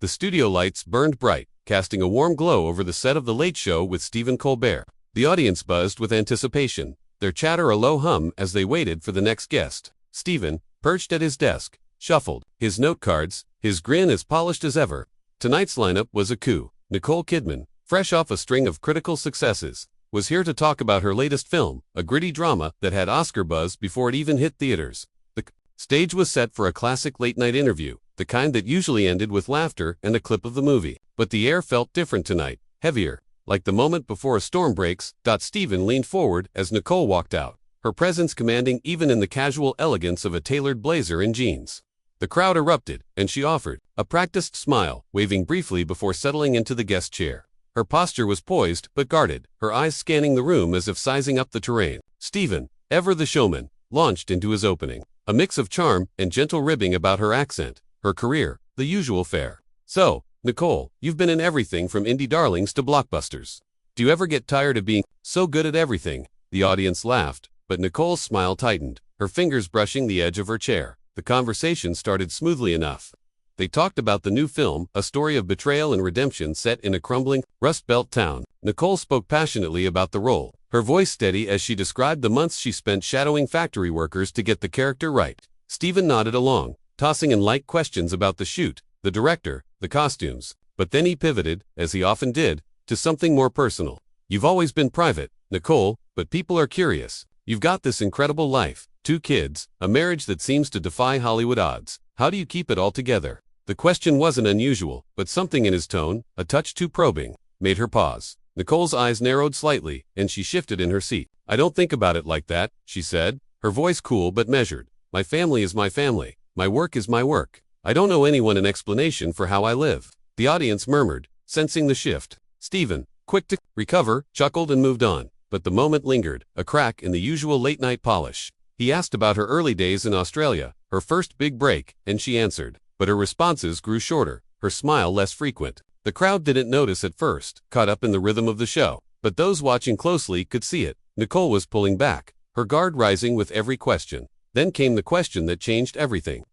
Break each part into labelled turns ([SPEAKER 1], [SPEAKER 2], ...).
[SPEAKER 1] The studio lights burned bright, casting a warm glow over the set of The Late Show with Stephen Colbert. The audience buzzed with anticipation, their chatter a low hum as they waited for the next guest. Stephen, perched at his desk, shuffled his note cards, his grin as polished as ever. Tonight's lineup was a coup. Nicole Kidman, fresh off a string of critical successes, was here to talk about her latest film, a gritty drama that had Oscar buzz before it even hit theaters. The stage was set for a classic late-night interview, the kind that usually ended with laughter and a clip of the movie. But the air felt different tonight, heavier, like the moment before a storm breaks. Stephen leaned forward as Nicole walked out, her presence commanding even in the casual elegance of a tailored blazer and jeans. The crowd erupted, and she offered a practiced smile, waving briefly before settling into the guest chair. Her posture was poised but guarded, her eyes scanning the room as if sizing up the terrain. Stephen, ever the showman, launched into his opening, a mix of charm and gentle ribbing about her accent, her career, the usual fare. So, Nicole, you've been in everything from indie darlings to blockbusters. Do you ever get tired of being so good at everything? The audience laughed, but Nicole's smile tightened, her fingers brushing the edge of her chair. The conversation started smoothly enough. They talked about the new film, a story of betrayal and redemption set in a crumbling, Rust Belt town. Nicole spoke passionately about the role, her voice steady as she described the months she spent shadowing factory workers to get the character right. Stephen nodded along, tossing in light questions about the shoot, the director, the costumes. But then he pivoted, as he often did, to something more personal. You've always been private, Nicole, but people are curious. You've got this incredible life, 2 kids, a marriage that seems to defy Hollywood odds. How do you keep it all together? The question wasn't unusual, but something in his tone, a touch too probing, made her pause. Nicole's eyes narrowed slightly, and she shifted in her seat. I don't think about it like that, she said, her voice cool but measured. My family is my family. My work is my work. I don't owe anyone an explanation for how I live. The audience murmured, sensing the shift. Stephen, quick to recover, chuckled and moved on. But the moment lingered, a crack in the usual late-night polish. He asked about her early days in Australia, her first big break, and she answered. But her responses grew shorter, her smile less frequent. The crowd didn't notice at first, caught up in the rhythm of the show. But those watching closely could see it. Nicole was pulling back, her guard rising with every question. Then came the question that changed everything.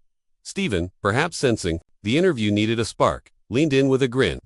[SPEAKER 1] Stephen, perhaps sensing the interview needed a spark, leaned in with a grin.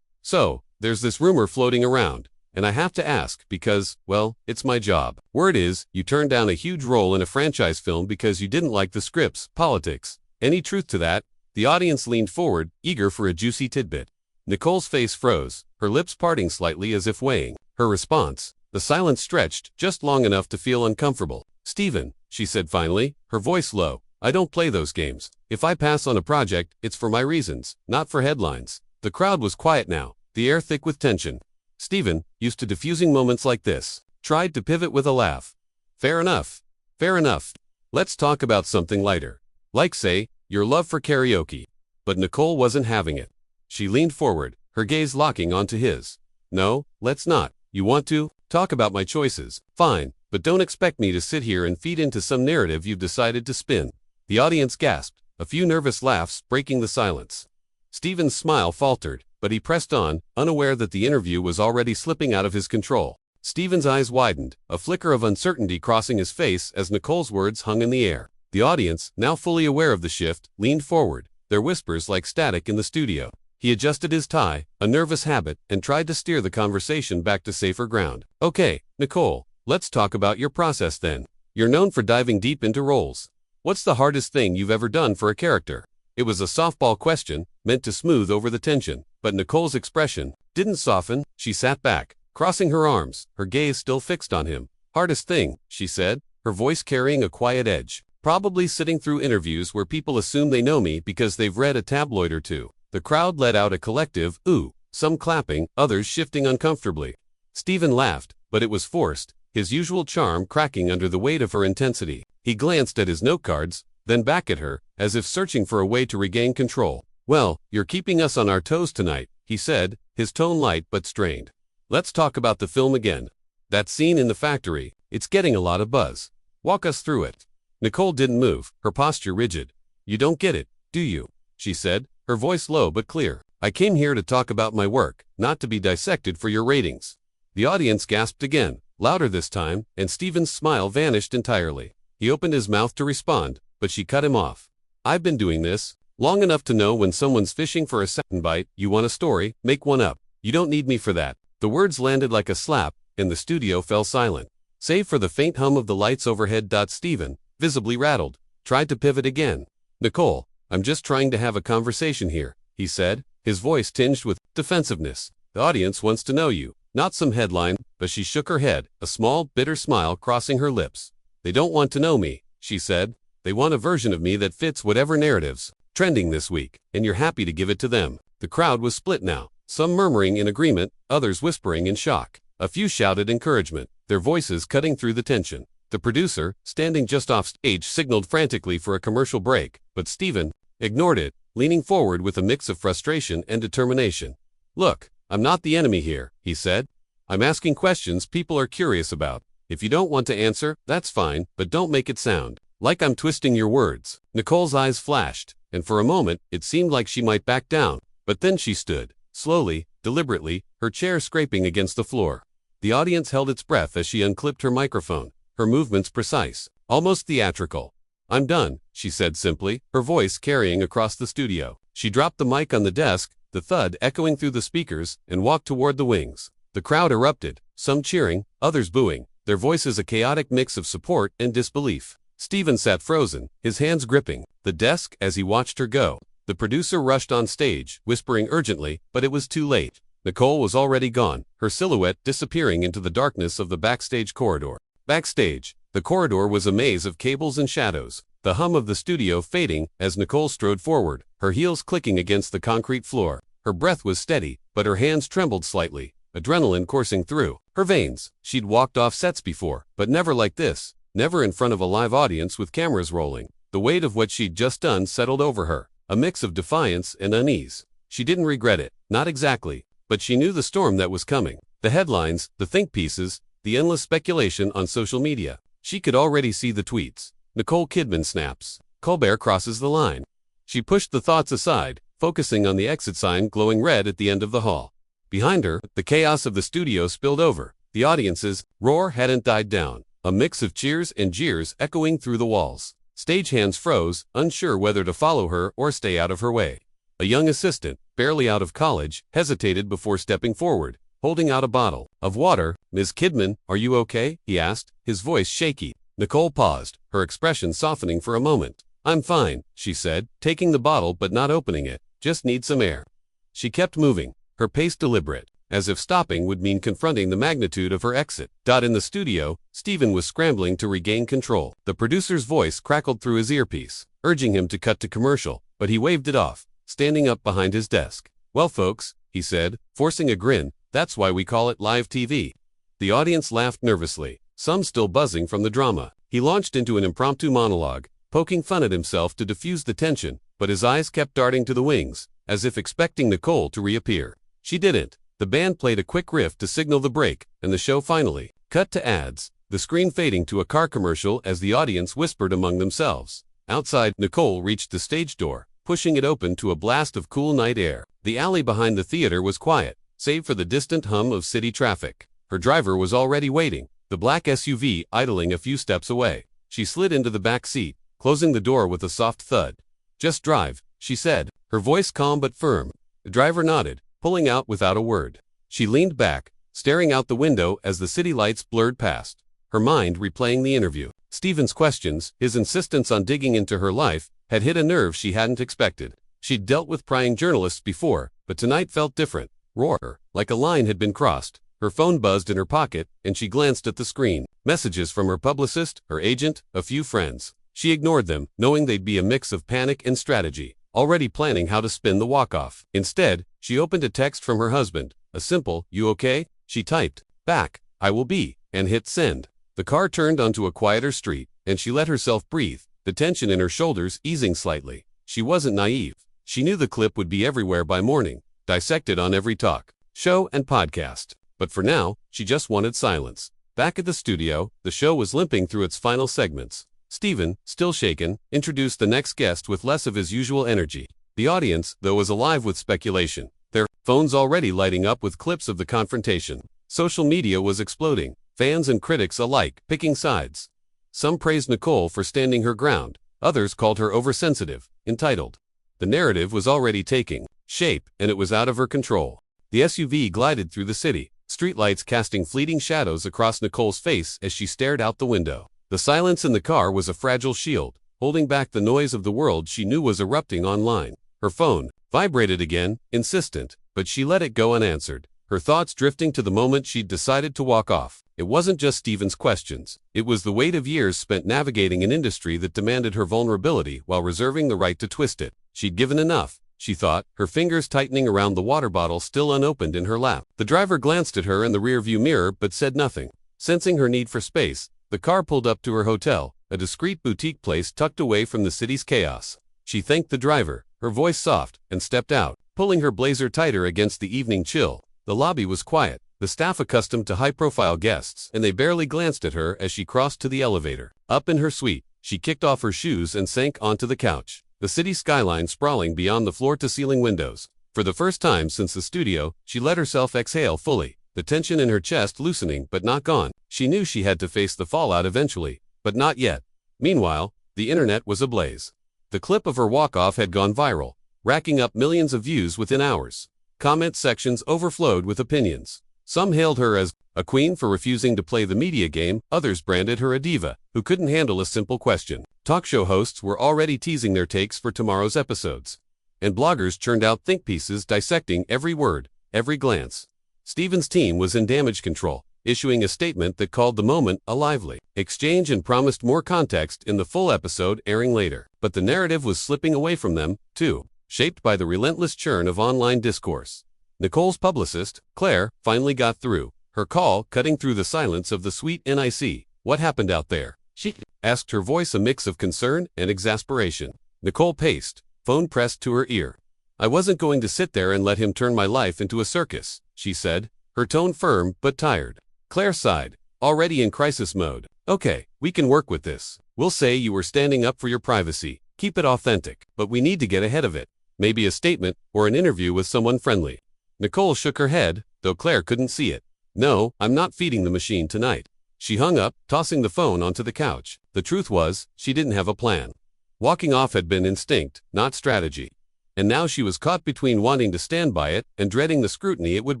[SPEAKER 1] So, there's this rumor floating around, and I have to ask because, well, it's my job. Word is, you turned down a huge role in a franchise film because you didn't like the script's politics. Any truth to that? The audience leaned forward, eager for a juicy tidbit. Nicole's face froze, her lips parting slightly as if weighing her response. The silence stretched just long enough to feel uncomfortable. Stephen, she said finally, her voice low, I don't play those games. If I pass on a project, it's for my reasons, not for headlines. The crowd was quiet now, the air thick with tension. Stephen, used to diffusing moments like this, tried to pivot with a laugh. Fair enough. Fair enough. Let's talk about something lighter. Like, say, your love for karaoke. But Nicole wasn't having it. She leaned forward, her gaze locking onto his. No, let's not. You want to? Talk about my choices. Fine, but don't expect me to sit here and feed into some narrative you've decided to spin. The audience gasped, a few nervous laughs breaking the silence. Stephen's smile faltered, but he pressed on, unaware that the interview was already slipping out of his control. Stephen's eyes widened, a flicker of uncertainty crossing his face as Nicole's words hung in the air. The audience, now fully aware of the shift, leaned forward, their whispers like static in the studio. He adjusted his tie, a nervous habit, and tried to steer the conversation back to safer ground. Okay, Nicole, let's talk about your process then. You're known for diving deep into roles. What's the hardest thing you've ever done for a character? It was a softball question, meant to smooth over the tension, but Nicole's expression didn't soften. She sat back, crossing her arms, her gaze still fixed on him. Hardest thing, she said, her voice carrying a quiet edge. Probably sitting through interviews where people assume they know me because they've read a tabloid or two. The crowd let out a collective ooh, some clapping, others shifting uncomfortably. Stephen laughed, but it was forced, his usual charm cracking under the weight of her intensity. He glanced at his note cards, then back at her, as if searching for a way to regain control. Well, you're keeping us on our toes tonight, he said, his tone light but strained. Let's talk about the film again. That scene in the factory, it's getting a lot of buzz. Walk us through it. Nicole didn't move, her posture rigid. You don't get it, do you? She said, her voice low but clear. I came here to talk about my work, not to be dissected for your ratings. The audience gasped again, louder this time, and Stephen's smile vanished entirely. He opened his mouth to respond, but she cut him off. I've been doing this Long enough to know when someone's fishing for a soundbite. You want a story? Make one up. You don't need me for that. The words landed like a slap, and the studio fell silent, save for the faint hum of the lights overhead. Stephen, visibly rattled, tried to pivot again. Nicole, I'm just trying to have a conversation here, he said, his voice tinged with defensiveness. The audience wants to know you, not some headline. But she shook her head, a small, bitter smile crossing her lips. They don't want to know me, she said. They want a version of me that fits whatever narrative's trending this week, and you're happy to give it to them. The crowd was split now, some murmuring in agreement, others whispering in shock. A few shouted encouragement, their voices cutting through the tension. The producer, standing just off stage, signaled frantically for a commercial break, but Stephen ignored it, leaning forward with a mix of frustration and determination. Look, I'm not the enemy here, he said. I'm asking questions people are curious about. If you don't want to answer, that's fine, but don't make it sound like I'm twisting your words. Nicole's eyes flashed, and for a moment, it seemed like she might back down, but then she stood, slowly, deliberately, her chair scraping against the floor. The audience held its breath as she unclipped her microphone, her movements precise, almost theatrical. I'm done, she said simply, her voice carrying across the studio. She dropped the mic on the desk, the thud echoing through the speakers, and walked toward the wings. The crowd erupted, some cheering, others booing, their voices a chaotic mix of support and disbelief. Stephen sat frozen, his hands gripping the desk as he watched her go. The producer rushed on stage, whispering urgently, but it was too late. Nicole was already gone, her silhouette disappearing into the darkness of the backstage corridor. Backstage, the corridor was a maze of cables and shadows, the hum of the studio fading as Nicole strode forward, her heels clicking against the concrete floor. Her breath was steady, but her hands trembled slightly, adrenaline coursing through her veins. She'd walked off sets before, but never like this, never in front of a live audience with cameras rolling. The weight of what she'd just done settled over her, a mix of defiance and unease. She didn't regret it, not exactly, but she knew the storm that was coming. The headlines, the think pieces, the endless speculation on social media. She could already see the tweets. Nicole Kidman snaps. Colbert crosses the line. She pushed the thoughts aside, focusing on the exit sign glowing red at the end of the hall. Behind her, the chaos of the studio spilled over. The audience's roar hadn't died down, a mix of cheers and jeers echoing through the walls. Stagehands froze, unsure whether to follow her or stay out of her way. A young assistant, barely out of college, hesitated before stepping forward, holding out a bottle of water. Ms. Kidman, are you okay? He asked, his voice shaky. Nicole paused, her expression softening for a moment. I'm fine, she said, taking the bottle but not opening it. Just need some air. She kept moving, her pace deliberate, as if stopping would mean confronting the magnitude of her exit. In the studio, Stephen was scrambling to regain control. The producer's voice crackled through his earpiece, urging him to cut to commercial, but he waved it off, standing up behind his desk. Well folks, he said, forcing a grin, that's why we call it live TV. The audience laughed nervously, some still buzzing from the drama. He launched into an impromptu monologue, poking fun at himself to diffuse the tension, but his eyes kept darting to the wings, as if expecting Nicole to reappear. She didn't. The band played a quick riff to signal the break, and the show finally cut to ads, the screen fading to a car commercial as the audience whispered among themselves. Outside, Nicole reached the stage door, pushing it open to a blast of cool night air. The alley behind the theater was quiet, save for the distant hum of city traffic. Her driver was already waiting, the black SUV idling a few steps away. She slid into the back seat, closing the door with a soft thud. Just drive, she said, her voice calm but firm. The driver nodded, pulling out without a word. She leaned back, staring out the window as the city lights blurred past, her mind replaying the interview. Stephen's questions, his insistence on digging into her life, had hit a nerve she hadn't expected. She'd dealt with prying journalists before, but tonight felt different. Roar, like a line had been crossed. Her phone buzzed in her pocket, and she glanced at the screen. Messages from her publicist, her agent, a few friends. She ignored them, knowing they'd be a mix of panic and strategy, already planning how to spin the walk-off. Instead, she opened a text from her husband, a simple, "You okay?" She typed back, "I will be," and hit send. The car turned onto a quieter street, and she let herself breathe, the tension in her shoulders easing slightly. She wasn't naive. She knew the clip would be everywhere by morning, dissected on every talk show and podcast. But for now, she just wanted silence. Back at the studio, the show was limping through its final segments. Stephen, still shaken, introduced the next guest with less of his usual energy. The audience, though, was alive with speculation, their phones already lighting up with clips of the confrontation. Social media was exploding, fans and critics alike picking sides. Some praised Nicole for standing her ground, others called her oversensitive, entitled. The narrative was already taking shape, and it was out of her control. The SUV glided through the city, streetlights casting fleeting shadows across Nicole's face as she stared out the window. The silence in the car was a fragile shield, holding back the noise of the world she knew was erupting online. Her phone vibrated again, insistent, but she let it go unanswered, her thoughts drifting to the moment she'd decided to walk off. It wasn't just Stephen's questions. It was the weight of years spent navigating an industry that demanded her vulnerability while reserving the right to twist it. She'd given enough, she thought, her fingers tightening around the water bottle still unopened in her lap. The driver glanced at her in the rearview mirror but said nothing. Sensing her need for space, the car pulled up to her hotel, a discreet boutique place tucked away from the city's chaos. She thanked the driver, her voice soft, and stepped out, pulling her blazer tighter against the evening chill. The lobby was quiet, the staff accustomed to high-profile guests, and they barely glanced at her as she crossed to the elevator. Up in her suite, she kicked off her shoes and sank onto the couch, the city skyline sprawling beyond the floor-to-ceiling windows. For the first time since the studio, she let herself exhale fully, the tension in her chest loosening but not gone. She knew she had to face the fallout eventually, but not yet. Meanwhile, the internet was ablaze. The clip of her walk-off had gone viral, racking up millions of views within hours. Comment sections overflowed with opinions. Some hailed her as a queen for refusing to play the media game, others branded her a diva who couldn't handle a simple question. Talk show hosts were already teasing their takes for tomorrow's episodes, and bloggers churned out think pieces dissecting every word, every glance. Stephen's team was in damage control, issuing a statement that called the moment a lively exchange and promised more context in the full episode airing later. But the narrative was slipping away from them, too, shaped by the relentless churn of online discourse. Nicole's publicist, Claire, finally got through, her call cutting through the silence of the suite. "NIC, what happened out there?" she asked, her voice a mix of concern and exasperation. Nicole paced, phone pressed to her ear. "I wasn't going to sit there and let him turn my life into a circus," she said, her tone firm but tired. Claire sighed, already in crisis mode. "Okay, we can work with this. We'll say you were standing up for your privacy. Keep it authentic, but we need to get ahead of it. Maybe a statement or an interview with someone friendly." Nicole shook her head, though Claire couldn't see it. "No, I'm not feeding the machine tonight." She hung up, tossing the phone onto the couch. The truth was, she didn't have a plan. Walking off had been instinct, not strategy. And now she was caught between wanting to stand by it and dreading the scrutiny it would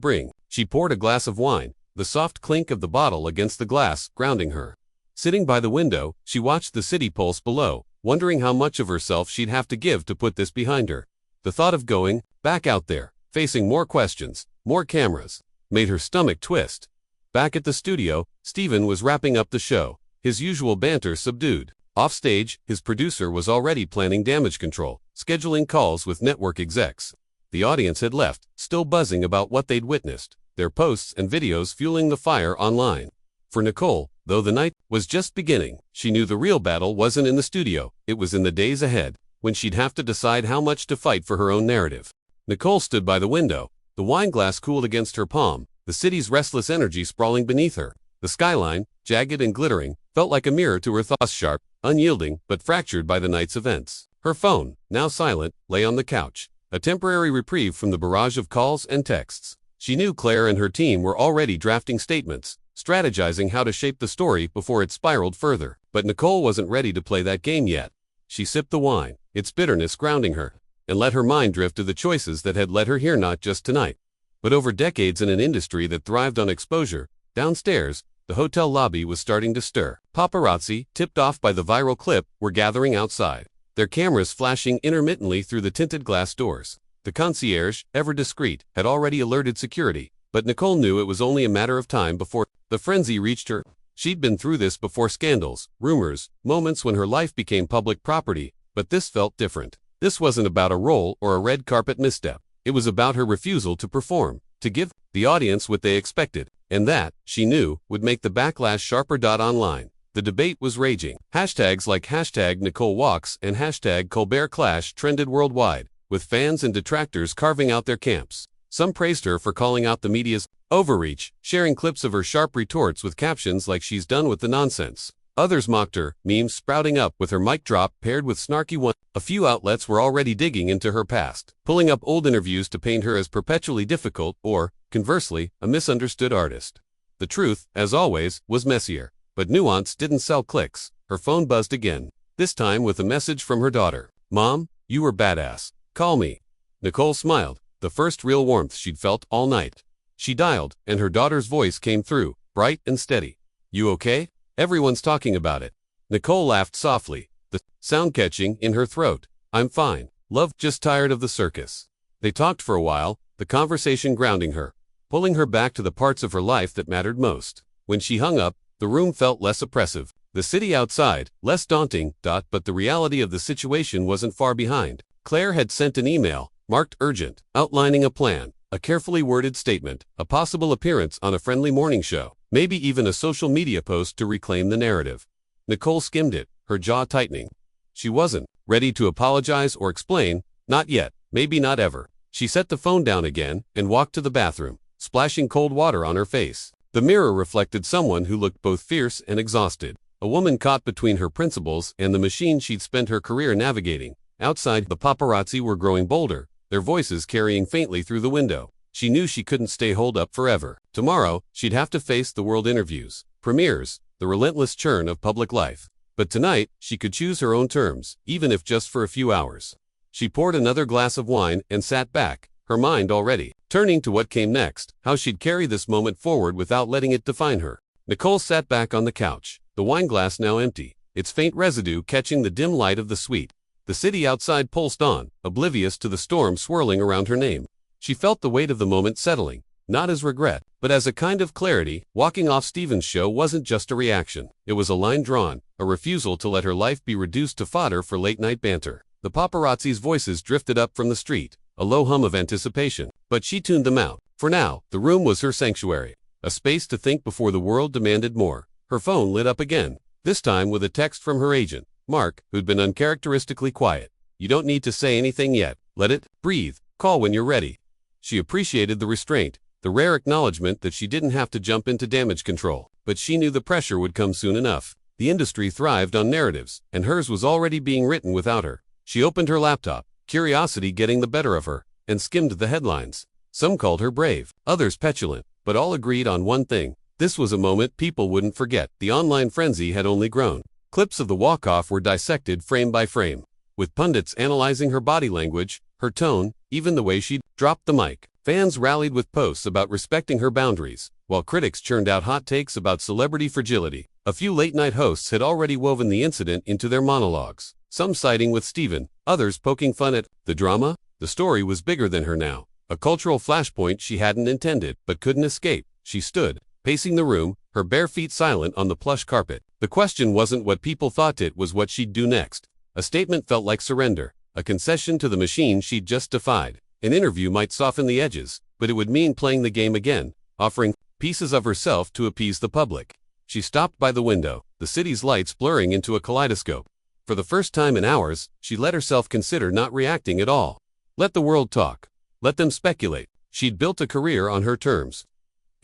[SPEAKER 1] bring. She poured a glass of wine, the soft clink of the bottle against the glass grounding her. Sitting by the window, she watched the city pulse below, wondering how much of herself she'd have to give to put this behind her. The thought of going back out there, facing more questions, more cameras, made her stomach twist. Back at the studio, Stephen was wrapping up the show, his usual banter subdued. Offstage, his producer was already planning damage control, scheduling calls with network execs. The audience had left, still buzzing about what they'd witnessed, their posts and videos fueling the fire online. For Nicole, though the night was just beginning, she knew the real battle wasn't in the studio, it was in the days ahead, when she'd have to decide how much to fight for her own narrative. Nicole stood by the window, the wine glass cooled against her palm, the city's restless energy sprawling beneath her. The skyline, jagged and glittering, felt like a mirror to her thoughts, sharp, unyielding, but fractured by the night's events. Her phone, now silent, lay on the couch, a temporary reprieve from the barrage of calls and texts. She knew Claire and her team were already drafting statements, strategizing how to shape the story before it spiraled further. But Nicole wasn't ready to play that game yet. She sipped the wine, its bitterness grounding her, and let her mind drift to the choices that had led her here, not just tonight, but over decades in an industry that thrived on exposure. Downstairs, the hotel lobby was starting to stir. Paparazzi, tipped off by the viral clip, were gathering outside, their cameras flashing intermittently through the tinted glass doors. The concierge, ever discreet, had already alerted security, but Nicole knew it was only a matter of time before the frenzy reached her. She'd been through this before: scandals, rumors, moments when her life became public property, but this felt different. This wasn't about a role or a red carpet misstep. It was about her refusal to perform, to give the audience what they expected, and that, she knew, would make the backlash sharper. Online, the debate was raging. Hashtags like #NicoleWalks and #ColbertClash trended worldwide, with fans and detractors carving out their camps. Some praised her for calling out the media's overreach, sharing clips of her sharp retorts with captions like "she's done with the nonsense." Others mocked her, memes sprouting up with her mic drop paired with snarky one. A few outlets were already digging into her past, pulling up old interviews to paint her as perpetually difficult or, conversely, a misunderstood artist. The truth, as always, was messier, but nuance didn't sell clicks. Her phone buzzed again, this time with a message from her daughter. "Mom, you were badass. Call me. Nicole smiled, the first real warmth she'd felt all night. She dialed, and her daughter's voice came through, bright and steady. You okay? Everyone's talking about it. Nicole laughed softly, the sound catching in her throat. I'm fine. Love, just tired of the circus. They talked for a while, the conversation grounding her, pulling her back to the parts of her life that mattered most. When she hung up, the room felt less oppressive. The city outside, less daunting, but the reality of the situation wasn't far behind. Claire had sent an email, marked urgent, outlining a plan, a carefully worded statement, a possible appearance on a friendly morning show, maybe even a social media post to reclaim the narrative. Nicole skimmed it, her jaw tightening. She wasn't ready to apologize or explain, not yet, maybe not ever. She set the phone down again and walked to the bathroom, splashing cold water on her face. The mirror reflected someone who looked both fierce and exhausted. A woman caught between her principles and the machine she'd spent her career navigating. Outside, the paparazzi were growing bolder, their voices carrying faintly through the window. She knew she couldn't stay holed up forever. Tomorrow, she'd have to face the world interviews, premieres, the relentless churn of public life. But tonight, she could choose her own terms, even if just for a few hours. She poured another glass of wine and sat back, her mind already turning to what came next, how she'd carry this moment forward without letting it define her. Nicole sat back on the couch, the wine glass now empty, its faint residue catching the dim light of the suite. The city outside pulsed on, oblivious to the storm swirling around her name. She felt the weight of the moment settling, not as regret, but as a kind of clarity. Walking off Stephen's show wasn't just a reaction. It was a line drawn, a refusal to let her life be reduced to fodder for late-night banter. The paparazzi's voices drifted up from the street, a low hum of anticipation, but she tuned them out. For now, the room was her sanctuary, a space to think before the world demanded more. Her phone lit up again, this time with a text from her agent, Mark, who'd been uncharacteristically quiet. You don't need to say anything yet. Let it breathe. Call when you're ready. She appreciated the restraint, the rare acknowledgement that she didn't have to jump into damage control. But she knew the pressure would come soon enough. The industry thrived on narratives, and hers was already being written without her. She opened her laptop, curiosity getting the better of her, and skimmed the headlines. Some called her brave, others petulant, but all agreed on one thing. This was a moment people wouldn't forget. The online frenzy had only grown. Clips of the walk-off were dissected frame by frame, with pundits analyzing her body language, her tone, even the way she'd dropped the mic. Fans rallied with posts about respecting her boundaries, while critics churned out hot takes about celebrity fragility. A few late-night hosts had already woven the incident into their monologues, some siding with Stephen, others poking fun at the drama. The story was bigger than her now, a cultural flashpoint she hadn't intended but couldn't escape. She stood, pacing the room, her bare feet silent on the plush carpet. The question wasn't what people thought, it was what she'd do next. A statement felt like surrender, a concession to the machine she'd just defied. An interview might soften the edges, but it would mean playing the game again, offering pieces of herself to appease the public. She stopped by the window, the city's lights blurring into a kaleidoscope. For the first time in hours, she let herself consider not reacting at all. Let the world talk. Let them speculate. She'd built a career on her terms.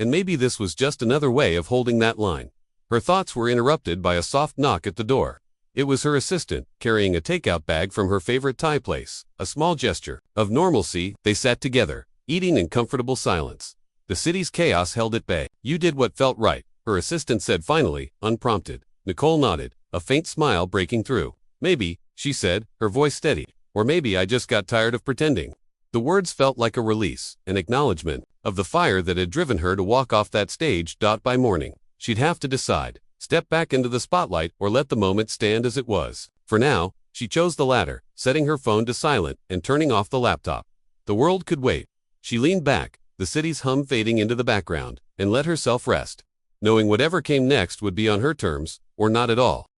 [SPEAKER 1] And maybe this was just another way of holding that line. Her thoughts were interrupted by a soft knock at the door. It was her assistant, carrying a takeout bag from her favorite Thai place. A small gesture of normalcy. They sat together, eating in comfortable silence. The city's chaos held at bay. You did what felt right, her assistant said finally, unprompted. Nicole nodded, a faint smile breaking through. Maybe, she said, her voice steady. Or maybe I just got tired of pretending. The words felt like a release, an acknowledgement of the fire that had driven her to walk off that stage. By morning, she'd have to decide. Step back into the spotlight or let the moment stand as it was. For now, she chose the latter, setting her phone to silent and turning off the laptop. The world could wait. She leaned back, the city's hum fading into the background, and let herself rest, knowing whatever came next would be on her terms, or not at all.